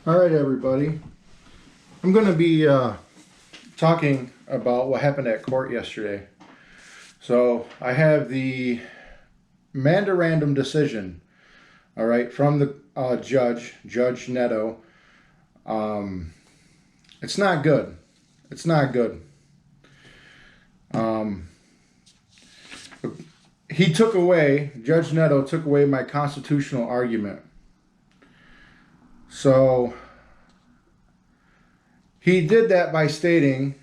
All right, everybody. I'm going to be talking about what happened at court yesterday. So I have the Mandarandum decision, all right, from the Judge Neto. It's not good. It's not good. Um, Judge Neto took away my constitutional argument. So he did that by stating,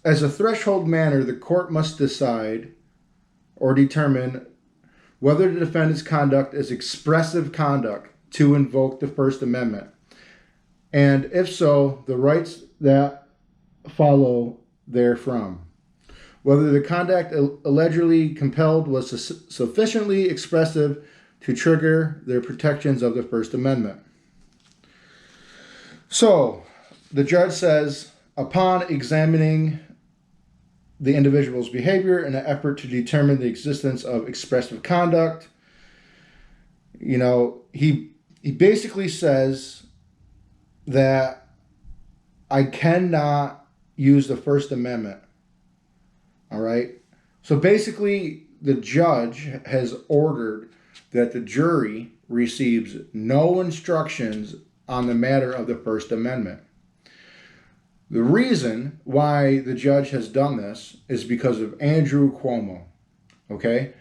as a threshold matter, the court must decide or determine whether the defendant's conduct is expressive conduct to invoke the First Amendment, and if so, the rights that follow therefrom. Whether the conduct allegedly compelled was sufficiently expressive to trigger the protections of the First Amendment. So, the judge says, upon examining the individual's behavior in an effort to determine the existence of expressive conduct, he basically says that I cannot use the First Amendment. All right? So basically, the judge has ordered that the jury receives no instructions on the matter of the First Amendment. The reason why the judge has done this is because of Andrew Cuomo. Okay?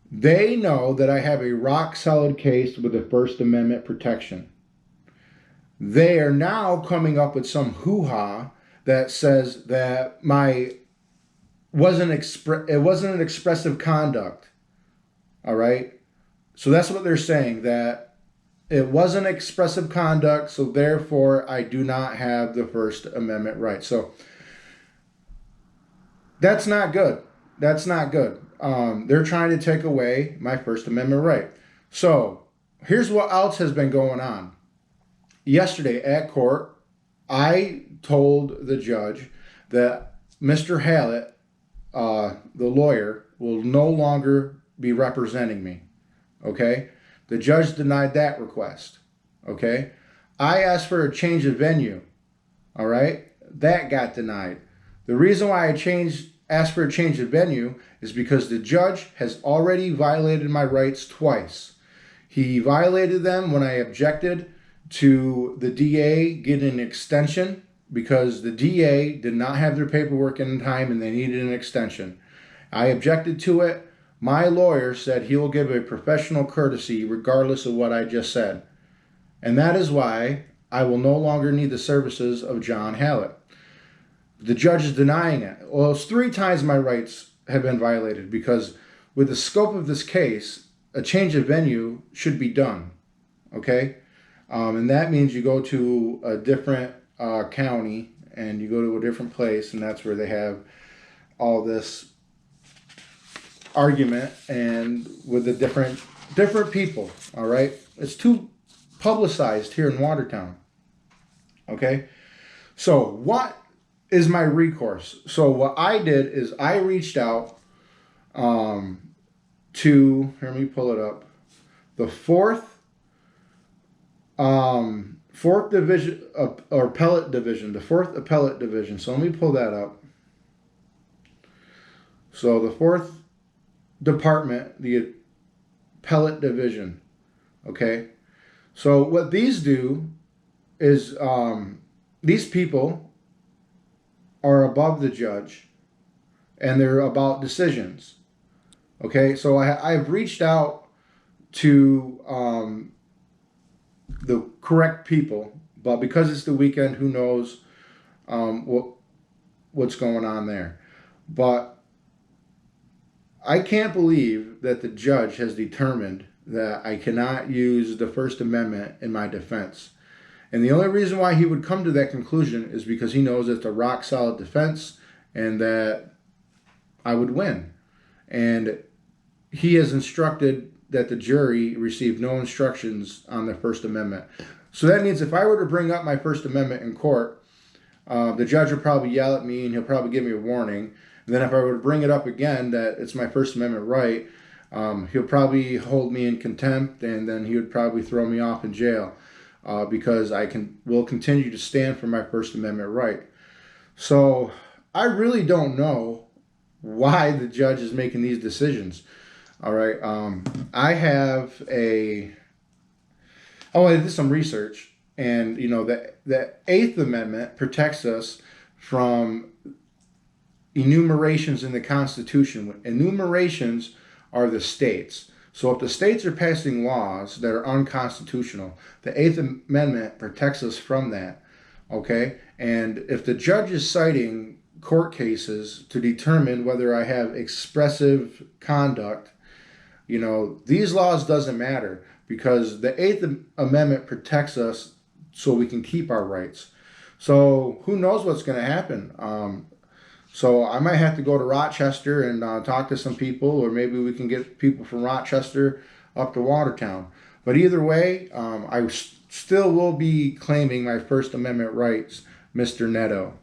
They know that I have a rock-solid case with the First Amendment protection. They are now coming up with some hoo-ha that says that it wasn't an expressive conduct. All right? So that's what they're saying, that it wasn't expressive conduct, so therefore I do not have the First Amendment right. So that's not good. That's not good. They're trying to take away my First Amendment right. So here's what else has been going on. Yesterday at court, I told the judge that Mr. Hallett, the lawyer, will no longer be representing me. Okay? The judge denied that request. Okay? I asked for a change of venue. All right? That got denied. The reason why I asked for a change of venue is because the judge has already violated my rights twice. He violated them when I objected to the DA getting an extension because the DA did not have their paperwork in time and they needed an extension. I objected to it. My lawyer said he will give a professional courtesy regardless of what I just said. And that is why I will no longer need the services of John Hallett. The judge is denying it. Well, it's 3 times my rights have been violated because with the scope of this case, a change of venue should be done. Okay? And that means you go to a different county and you go to a different place, and that's where they have all this argument and with the different people. All right, it's too publicized here in Watertown. Okay, so what is my recourse? So what I did is I reached out to, let me pull it up, the fourth division or appellate division, the 4th appellate division. So let me pull that up. So the 4th department, the appellate division. Okay, so what these do is these people are above the judge and they're about decisions. Okay, so I've reached out to the correct people, but because it's the weekend, who knows what's going on there. But I can't believe that the judge has determined that I cannot use the First Amendment in my defense. And the only reason why he would come to that conclusion is because he knows it's a rock-solid defense and that I would win. And he has instructed that the jury receive no instructions on the First Amendment. So that means if I were to bring up my First Amendment in court, the judge would probably yell at me and he'll probably give me a warning. And then if I were to bring it up again that it's my First Amendment right, he'll probably hold me in contempt and then he would probably throw me off in jail. because will continue to stand for my First Amendment right. So I really don't know why the judge is making these decisions. All right. I have I did some research, and the Eighth Amendment protects us from enumerations in the Constitution. Enumerations are the states. So if the states are passing laws that are unconstitutional, the Eighth Amendment protects us from that. Okay? And if the judge is citing court cases to determine whether I have expressive conduct, these laws doesn't matter, because the Eighth Amendment protects us so we can keep our rights. So who knows what's going to happen? So I might have to go to Rochester and talk to some people, or maybe we can get people from Rochester up to Watertown. But either way, I still will be claiming my First Amendment rights, Mr. Netto.